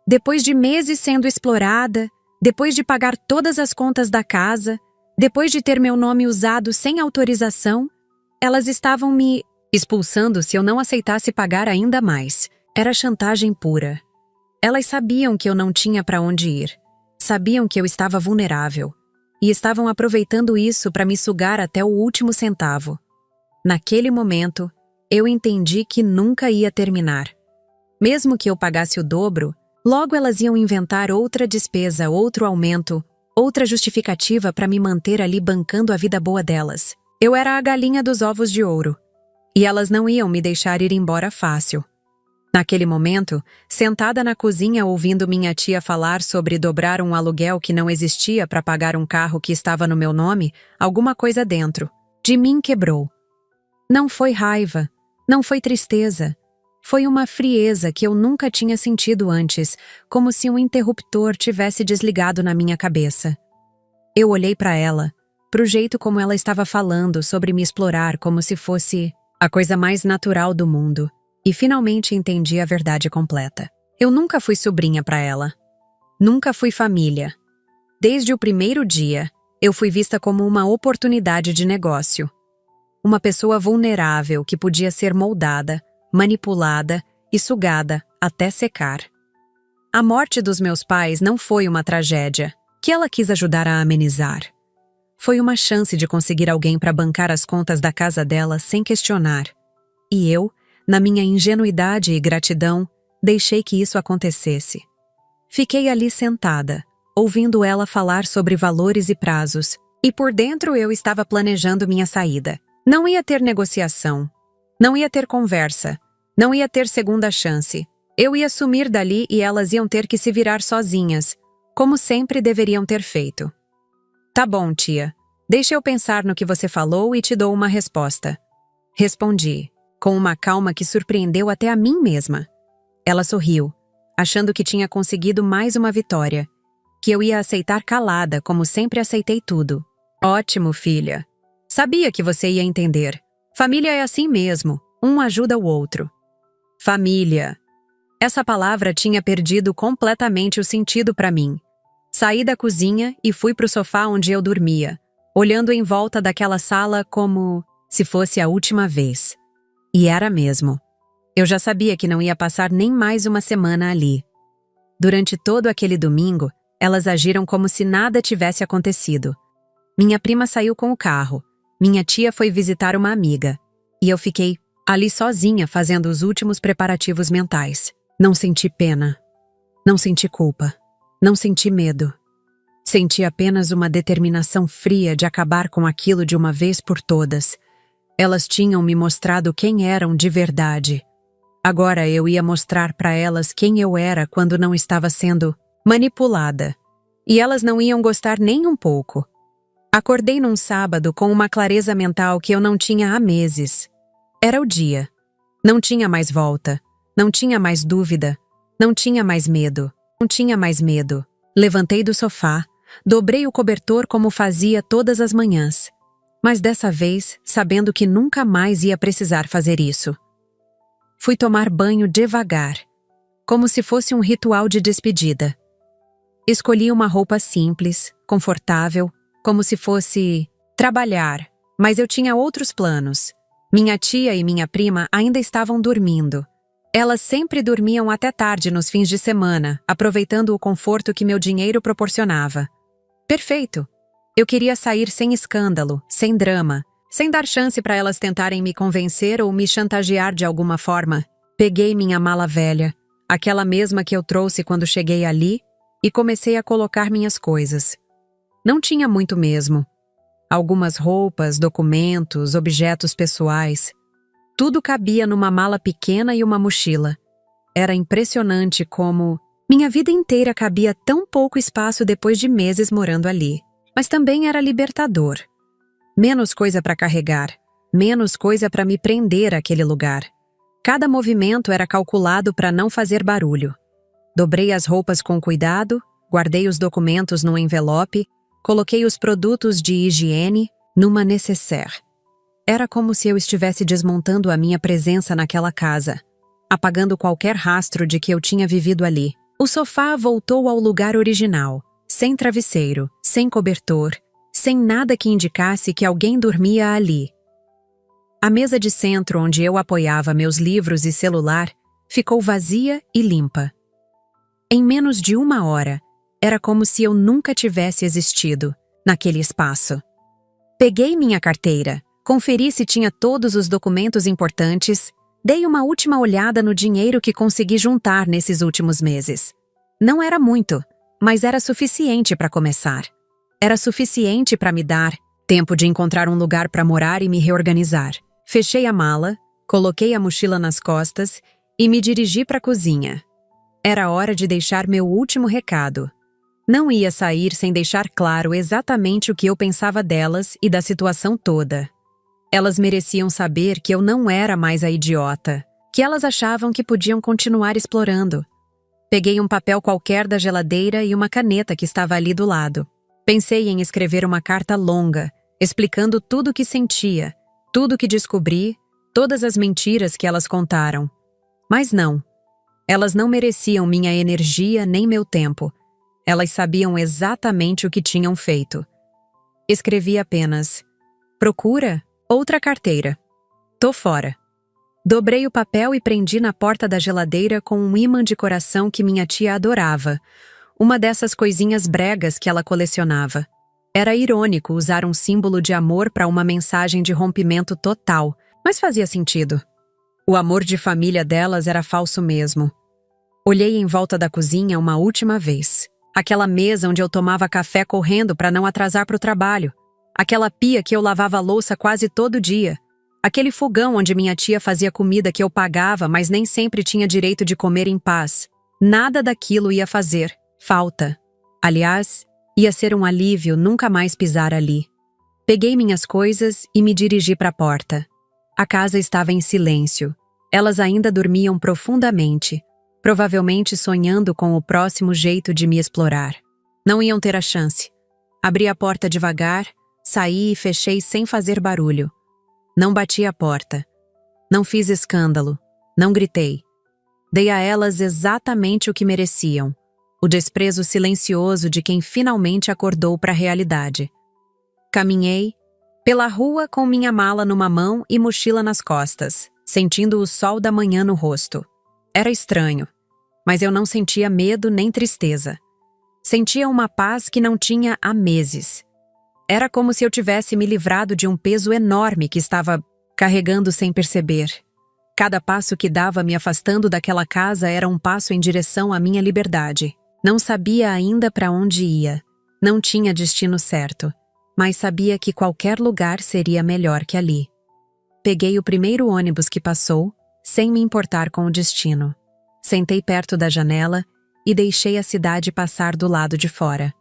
Depois de meses sendo explorada, depois de pagar todas as contas da casa, depois de ter meu nome usado sem autorização, elas estavam me expulsando se eu não aceitasse pagar ainda mais. Era chantagem pura. Elas sabiam que eu não tinha para onde ir. Sabiam que eu estava vulnerável. E estavam aproveitando isso para me sugar até o último centavo. Naquele momento, eu entendi que nunca ia terminar. Mesmo que eu pagasse o dobro, logo elas iam inventar outra despesa, outro aumento, outra justificativa para me manter ali bancando a vida boa delas. Eu era a galinha dos ovos de ouro. E elas não iam me deixar ir embora fácil. Naquele momento, sentada na cozinha ouvindo minha tia falar sobre dobrar um aluguel que não existia para pagar um carro que estava no meu nome, alguma coisa dentro de mim quebrou. Não foi raiva, não foi tristeza. Foi uma frieza que eu nunca tinha sentido antes, como se um interruptor tivesse desligado na minha cabeça. Eu olhei para ela, pro jeito como ela estava falando sobre me explorar como se fosse a coisa mais natural do mundo. E finalmente entendi a verdade completa. Eu nunca fui sobrinha para ela. Nunca fui família. Desde o primeiro dia, eu fui vista como uma oportunidade de negócio. Uma pessoa vulnerável que podia ser moldada, manipulada e sugada até secar. A morte dos meus pais não foi uma tragédia que ela quis ajudar a amenizar. Foi uma chance de conseguir alguém para bancar as contas da casa dela sem questionar. E eu, na minha ingenuidade e gratidão, deixei que isso acontecesse. Fiquei ali sentada, ouvindo ela falar sobre valores e prazos, e por dentro eu estava planejando minha saída. Não ia ter negociação, não ia ter conversa, não ia ter segunda chance. Eu ia sumir dali e elas iam ter que se virar sozinhas, como sempre deveriam ter feito. Tá bom, tia. Deixa eu pensar no que você falou e te dou uma resposta. Respondi, com uma calma que surpreendeu até a mim mesma. Ela sorriu, achando que tinha conseguido mais uma vitória, que eu ia aceitar calada, como sempre aceitei tudo. Ótimo, filha. Sabia que você ia entender. Família é assim mesmo, um ajuda o outro. Família. Essa palavra tinha perdido completamente o sentido para mim. Saí da cozinha e fui pro sofá onde eu dormia, olhando em volta daquela sala como se fosse a última vez. E era mesmo. Eu já sabia que não ia passar nem mais uma semana ali. Durante todo aquele domingo, elas agiram como se nada tivesse acontecido. Minha prima saiu com o carro, minha tia foi visitar uma amiga, e eu fiquei ali sozinha fazendo os últimos preparativos mentais. Não senti pena, não senti culpa, não senti medo. Senti apenas uma determinação fria de acabar com aquilo de uma vez por todas. Elas tinham me mostrado quem eram de verdade. Agora eu ia mostrar para elas quem eu era quando não estava sendo manipulada. E elas não iam gostar nem um pouco. Acordei num sábado com uma clareza mental que eu não tinha há meses. Era o dia. Não tinha mais volta. Não tinha mais dúvida. Não tinha mais medo. Não tinha mais medo. Levantei do sofá, dobrei o cobertor como fazia todas as manhãs. Mas dessa vez, sabendo que nunca mais ia precisar fazer isso. Fui tomar banho devagar, como se fosse um ritual de despedida. Escolhi uma roupa simples, confortável, como se fosse trabalhar, mas eu tinha outros planos. Minha tia e minha prima ainda estavam dormindo. Elas sempre dormiam até tarde nos fins de semana, aproveitando o conforto que meu dinheiro proporcionava. Perfeito! Eu queria sair sem escândalo, sem drama, sem dar chance para elas tentarem me convencer ou me chantagear de alguma forma. Peguei minha mala velha, aquela mesma que eu trouxe quando cheguei ali, e comecei a colocar minhas coisas. Não tinha muito mesmo. Algumas roupas, documentos, objetos pessoais. Tudo cabia numa mala pequena e uma mochila. Era impressionante como minha vida inteira cabia tão pouco espaço depois de meses morando ali. Mas também era libertador. Menos coisa para carregar, menos coisa para me prender àquele lugar. Cada movimento era calculado para não fazer barulho. Dobrei as roupas com cuidado, guardei os documentos num envelope, coloquei os produtos de higiene numa nécessaire. Era como se eu estivesse desmontando a minha presença naquela casa, apagando qualquer rastro de que eu tinha vivido ali. O sofá voltou ao lugar original, sem travesseiro, sem cobertor, sem nada que indicasse que alguém dormia ali. A mesa de centro onde eu apoiava meus livros e celular ficou vazia e limpa. Em menos de 1 hora, era como se eu nunca tivesse existido naquele espaço. Peguei minha carteira, conferi se tinha todos os documentos importantes, dei uma última olhada no dinheiro que consegui juntar nesses últimos meses. Não era muito, mas era suficiente para começar. Era suficiente para me dar tempo de encontrar um lugar para morar e me reorganizar. Fechei a mala, coloquei a mochila nas costas e me dirigi para a cozinha. Era hora de deixar meu último recado. Não ia sair sem deixar claro exatamente o que eu pensava delas e da situação toda. Elas mereciam saber que eu não era mais a idiota, que elas achavam que podiam continuar explorando. Peguei um papel qualquer da geladeira e uma caneta que estava ali do lado. Pensei em escrever uma carta longa, explicando tudo o que sentia, tudo o que descobri, todas as mentiras que elas contaram. Mas não. Elas não mereciam minha energia nem meu tempo. Elas sabiam exatamente o que tinham feito. Escrevi apenas: procura outra carteira. Tô fora. Dobrei o papel e prendi na porta da geladeira com um ímã de coração que minha tia adorava, uma dessas coisinhas bregas que ela colecionava. Era irônico usar um símbolo de amor para uma mensagem de rompimento total, mas fazia sentido. O amor de família delas era falso mesmo. Olhei em volta da cozinha uma última vez. Aquela mesa onde eu tomava café correndo para não atrasar para o trabalho. Aquela pia que eu lavava a louça quase todo dia. Aquele fogão onde minha tia fazia comida que eu pagava, mas nem sempre tinha direito de comer em paz. Nada daquilo ia fazer falta. Aliás, ia ser um alívio nunca mais pisar ali. Peguei minhas coisas e me dirigi para a porta. A casa estava em silêncio. Elas ainda dormiam profundamente, provavelmente sonhando com o próximo jeito de me explorar. Não iam ter a chance. Abri a porta devagar, saí e fechei sem fazer barulho. Não bati a porta. Não fiz escândalo. Não gritei. Dei a elas exatamente o que mereciam. O desprezo silencioso de quem finalmente acordou para a realidade. Caminhei pela rua com minha mala numa mão e mochila nas costas, sentindo o sol da manhã no rosto. Era estranho, mas eu não sentia medo nem tristeza. Sentia uma paz que não tinha há meses. Era como se eu tivesse me livrado de um peso enorme que estava carregando sem perceber. Cada passo que dava me afastando daquela casa era um passo em direção à minha liberdade. Não sabia ainda para onde ia. Não tinha destino certo, mas sabia que qualquer lugar seria melhor que ali. Peguei o primeiro ônibus que passou, sem me importar com o destino. Sentei perto da janela e deixei a cidade passar do lado de fora.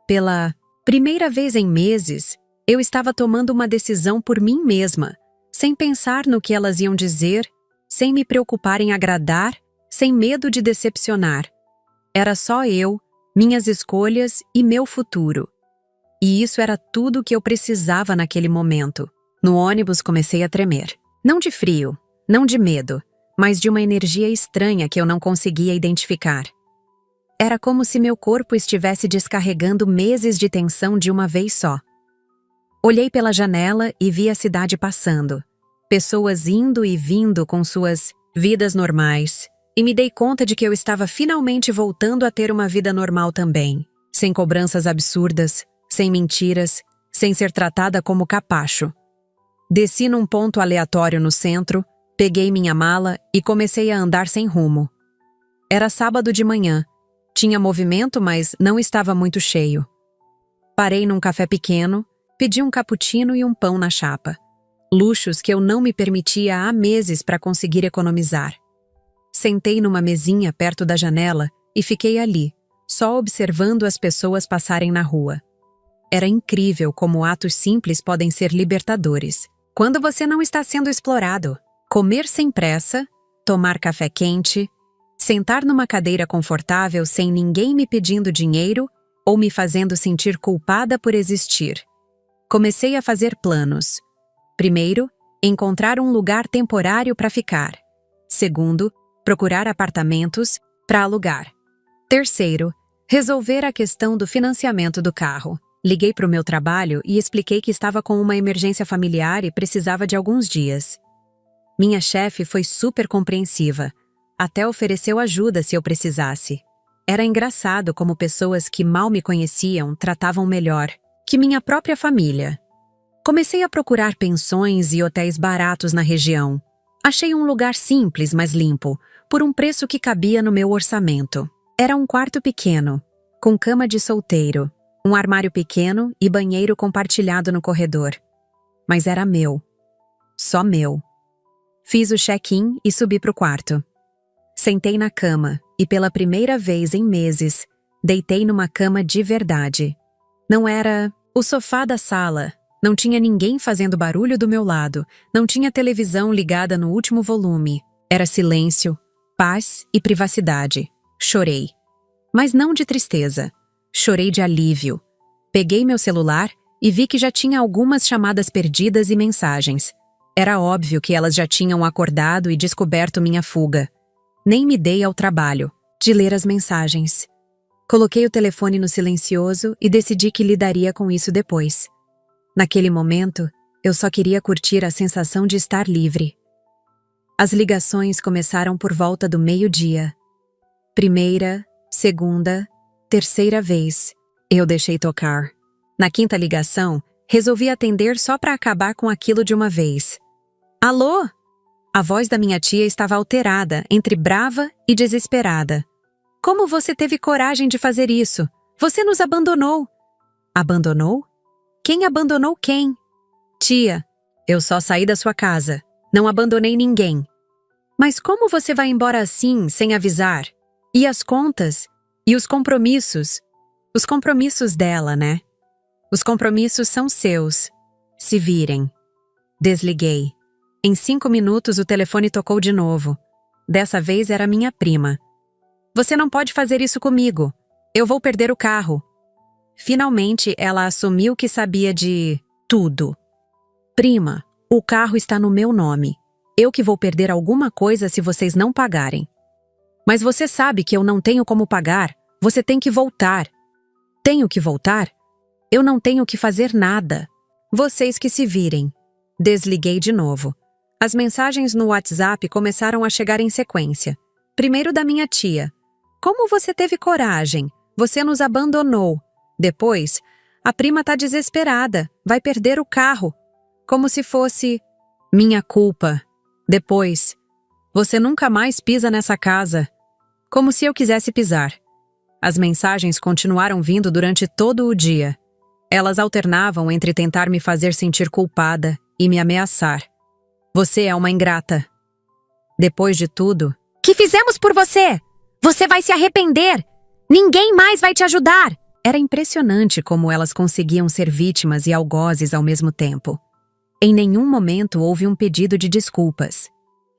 Pela primeira vez em meses, eu estava tomando uma decisão por mim mesma, sem pensar no que elas iam dizer, sem me preocupar em agradar, sem medo de decepcionar. Era só eu, minhas escolhas e meu futuro. E isso era tudo o que eu precisava naquele momento. No ônibus comecei a tremer. Não de frio, não de medo, mas de uma energia estranha que eu não conseguia identificar. Era como se meu corpo estivesse descarregando meses de tensão de uma vez só. Olhei pela janela e vi a cidade passando. Pessoas indo e vindo com suas vidas normais. E me dei conta de que eu estava finalmente voltando a ter uma vida normal também. Sem cobranças absurdas, sem mentiras, sem ser tratada como capacho. Desci num ponto aleatório no centro, peguei minha mala e comecei a andar sem rumo. Era sábado de manhã. Tinha movimento, mas não estava muito cheio. Parei num café pequeno, pedi um cappuccino e um pão na chapa. Luxos que eu não me permitia há meses para conseguir economizar. Sentei numa mesinha perto da janela e fiquei ali, só observando as pessoas passarem na rua. Era incrível como atos simples podem ser libertadores. Quando você não está sendo explorado, comer sem pressa, tomar café quente, sentar numa cadeira confortável sem ninguém me pedindo dinheiro ou me fazendo sentir culpada por existir. Comecei a fazer planos. Primeiro, encontrar um lugar temporário para ficar. Segundo, procurar apartamentos para alugar. Terceiro, resolver a questão do financiamento do carro. Liguei para o meu trabalho e expliquei que estava com uma emergência familiar e precisava de alguns dias. Minha chefe foi super compreensiva. Até ofereceu ajuda se eu precisasse. Era engraçado como pessoas que mal me conheciam tratavam melhor que minha própria família. Comecei a procurar pensões e hotéis baratos na região. Achei um lugar simples, mas limpo, por um preço que cabia no meu orçamento. Era um quarto pequeno, com cama de solteiro, um armário pequeno e banheiro compartilhado no corredor. Mas era meu. Só meu. Fiz o check-in e subi para o quarto. Sentei na cama e, pela primeira vez em meses, deitei numa cama de verdade. Não era o sofá da sala, não tinha ninguém fazendo barulho do meu lado, não tinha televisão ligada no último volume. Era silêncio, paz e privacidade. Chorei. Mas não de tristeza. Chorei de alívio. Peguei meu celular e vi que já tinha algumas chamadas perdidas e mensagens. Era óbvio que elas já tinham acordado e descoberto minha fuga. Nem me dei ao trabalho de ler as mensagens. Coloquei o telefone no silencioso e decidi que lidaria com isso depois. Naquele momento, eu só queria curtir a sensação de estar livre. As ligações começaram por volta do meio-dia. Primeira, segunda, terceira vez, eu deixei tocar. Na quinta ligação, resolvi atender só para acabar com aquilo de uma vez. Alô? A voz da minha tia estava alterada, entre brava e desesperada. Como você teve coragem de fazer isso? Você nos abandonou. Abandonou? Quem abandonou quem? Tia, eu só saí da sua casa. Não abandonei ninguém. Mas como você vai embora assim, sem avisar? E as contas? E os compromissos? Os compromissos dela, né? Os compromissos são seus. Se virem. Desliguei. Em 5 minutos o telefone tocou de novo. Dessa vez era minha prima. Você não pode fazer isso comigo. Eu vou perder o carro. Finalmente ela assumiu que sabia de tudo. Prima, o carro está no meu nome. Eu que vou perder alguma coisa se vocês não pagarem. Mas você sabe que eu não tenho como pagar. Você tem que voltar. Tenho que voltar? Eu não tenho que fazer nada. Vocês que se virem. Desliguei de novo. As mensagens no WhatsApp começaram a chegar em sequência. Primeiro da minha tia. Como você teve coragem? Você nos abandonou. Depois, a prima tá desesperada. Vai perder o carro. Como se fosse minha culpa. Depois, você nunca mais pisa nessa casa. Como se eu quisesse pisar. As mensagens continuaram vindo durante todo o dia. Elas alternavam entre tentar me fazer sentir culpada e me ameaçar. Você é uma ingrata. Depois de tudo... Que fizemos por você? Você vai se arrepender! Ninguém mais vai te ajudar! Era impressionante como elas conseguiam ser vítimas e algozes ao mesmo tempo. Em nenhum momento houve um pedido de desculpas.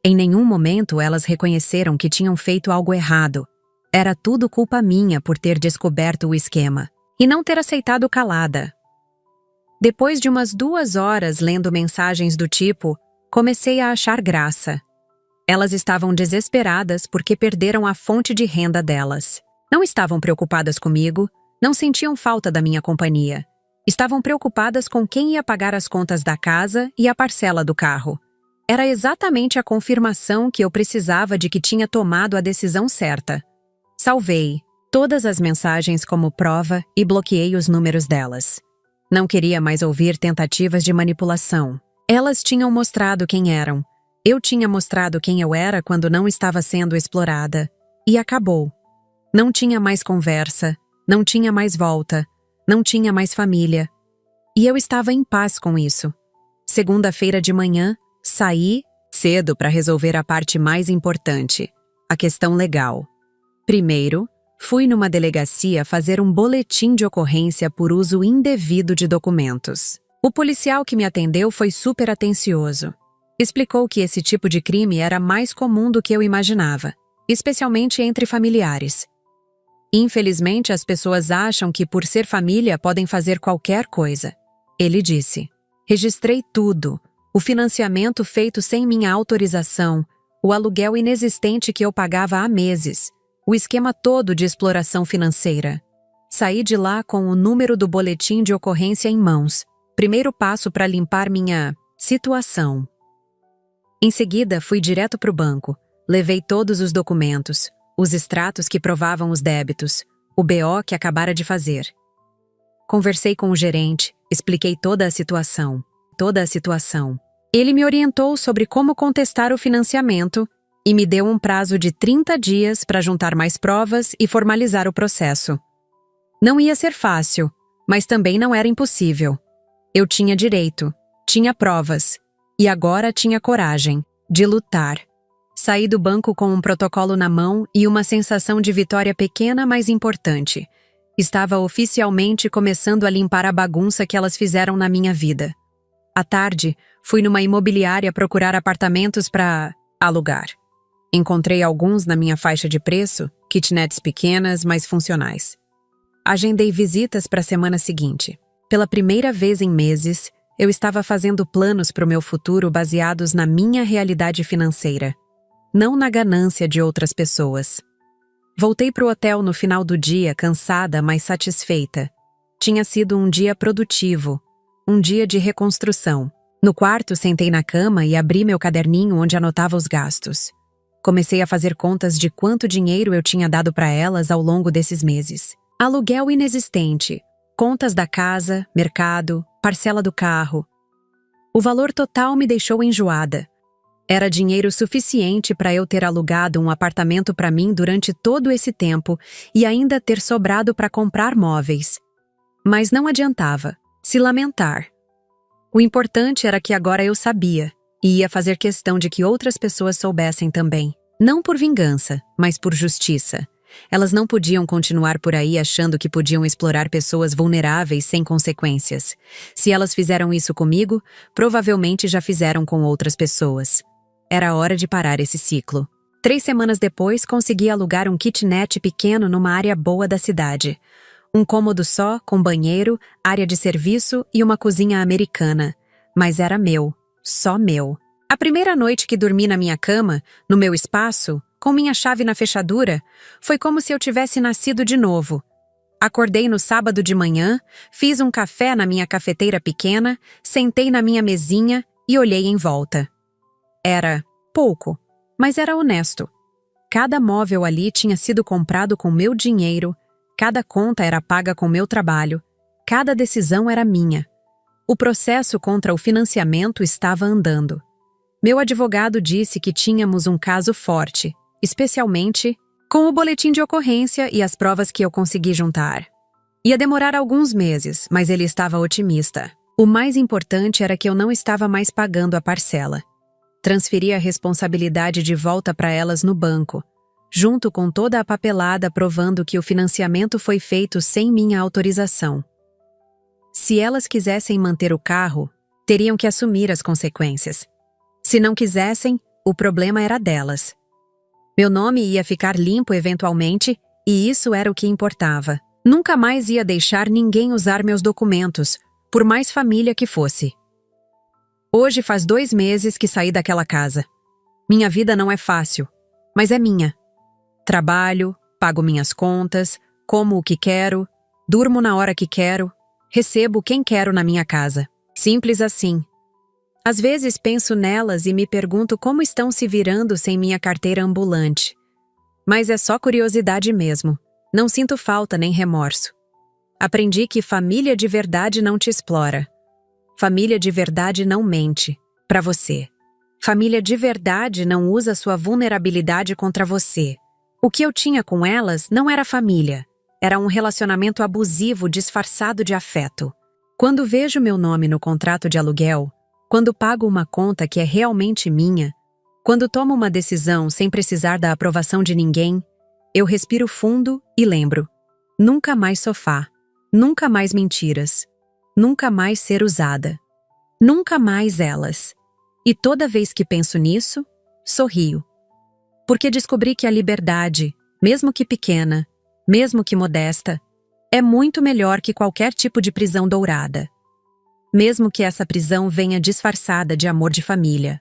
Em nenhum momento elas reconheceram que tinham feito algo errado. Era tudo culpa minha por ter descoberto o esquema e não ter aceitado calada. Depois de umas 2 horas lendo mensagens do tipo, comecei a achar graça. Elas estavam desesperadas porque perderam a fonte de renda delas. Não estavam preocupadas comigo, não sentiam falta da minha companhia. Estavam preocupadas com quem ia pagar as contas da casa e a parcela do carro. Era exatamente a confirmação que eu precisava de que tinha tomado a decisão certa. Salvei todas as mensagens como prova e bloqueei os números delas. Não queria mais ouvir tentativas de manipulação. Elas tinham mostrado quem eram. Eu tinha mostrado quem eu era quando não estava sendo explorada. E acabou. Não tinha mais conversa, não tinha mais volta, não tinha mais família. E eu estava em paz com isso. Segunda-feira de manhã, saí cedo para resolver a parte mais importante, a questão legal. Primeiro, fui numa delegacia fazer um boletim de ocorrência por uso indevido de documentos. O policial que me atendeu foi super atencioso. Explicou que esse tipo de crime era mais comum do que eu imaginava, especialmente entre familiares. Infelizmente, as pessoas acham que por ser família podem fazer qualquer coisa. Ele disse: registrei tudo, o financiamento feito sem minha autorização, o aluguel inexistente que eu pagava há meses, o esquema todo de exploração financeira. Saí de lá com o número do boletim de ocorrência em mãos. Primeiro passo para limpar minha situação. Em seguida, fui direto para o banco. Levei todos os documentos, os extratos que provavam os débitos, o BO que acabara de fazer. Conversei com o gerente, expliquei toda a situação. Ele me orientou sobre como contestar o financiamento e me deu um prazo de 30 dias para juntar mais provas e formalizar o processo. Não ia ser fácil, mas também não era impossível. Eu tinha direito, tinha provas, e agora tinha coragem de lutar. Saí do banco com um protocolo na mão e uma sensação de vitória pequena, mas importante. Estava oficialmente começando a limpar a bagunça que elas fizeram na minha vida. À tarde, fui numa imobiliária procurar apartamentos para alugar. Encontrei alguns na minha faixa de preço, kitnets pequenas, mas funcionais. Agendei visitas para a semana seguinte. Pela primeira vez em meses, eu estava fazendo planos para o meu futuro baseados na minha realidade financeira, não na ganância de outras pessoas. Voltei para o hotel no final do dia, cansada, mas satisfeita. Tinha sido um dia produtivo, um dia de reconstrução. No quarto, sentei na cama e abri meu caderninho onde anotava os gastos. Comecei a fazer contas de quanto dinheiro eu tinha dado para elas ao longo desses meses. Aluguel inexistente, contas da casa, mercado, parcela do carro. O valor total me deixou enjoada. Era dinheiro suficiente para eu ter alugado um apartamento para mim durante todo esse tempo e ainda ter sobrado para comprar móveis. Mas não adiantava se lamentar. O importante era que agora eu sabia e ia fazer questão de que outras pessoas soubessem também. Não por vingança, mas por justiça. Elas não podiam continuar por aí achando que podiam explorar pessoas vulneráveis sem consequências. Se elas fizeram isso comigo, provavelmente já fizeram com outras pessoas. Era hora de parar esse ciclo. 3 semanas depois, consegui alugar um kitnet pequeno numa área boa da cidade. Um cômodo só, com banheiro, área de serviço e uma cozinha americana. Mas era meu, só meu. A primeira noite que dormi na minha cama, no meu espaço, com minha chave na fechadura, foi como se eu tivesse nascido de novo. Acordei no sábado de manhã, fiz um café na minha cafeteira pequena, sentei na minha mesinha e olhei em volta. Era pouco, mas era honesto. Cada móvel ali tinha sido comprado com meu dinheiro, cada conta era paga com meu trabalho, cada decisão era minha. O processo contra o financiamento estava andando. Meu advogado disse que tínhamos um caso forte, especialmente com o boletim de ocorrência e as provas que eu consegui juntar. Ia demorar alguns meses, mas ele estava otimista. O mais importante era que eu não estava mais pagando a parcela. Transferi a responsabilidade de volta para elas no banco, junto com toda a papelada provando que o financiamento foi feito sem minha autorização. Se elas quisessem manter o carro, teriam que assumir as consequências. Se não quisessem, o problema era delas. Meu nome ia ficar limpo eventualmente, e isso era o que importava. Nunca mais ia deixar ninguém usar meus documentos, por mais família que fosse. Hoje faz 2 meses que saí daquela casa. Minha vida não é fácil, mas é minha. Trabalho, pago minhas contas, como o que quero, durmo na hora que quero, recebo quem quero na minha casa. Simples assim. Às vezes penso nelas e me pergunto como estão se virando sem minha carteira ambulante. Mas é só curiosidade mesmo. Não sinto falta nem remorso. Aprendi que família de verdade não te explora. Família de verdade não mente pra você. Família de verdade não usa sua vulnerabilidade contra você. O que eu tinha com elas não era família. Era um relacionamento abusivo disfarçado de afeto. Quando vejo meu nome no contrato de aluguel, quando pago uma conta que é realmente minha, quando tomo uma decisão sem precisar da aprovação de ninguém, eu respiro fundo e lembro: nunca mais sofá, nunca mais mentiras, nunca mais ser usada, nunca mais elas. E toda vez que penso nisso, sorrio. Porque descobri que a liberdade, mesmo que pequena, mesmo que modesta, é muito melhor que qualquer tipo de prisão dourada. Mesmo que essa prisão venha disfarçada de amor de família.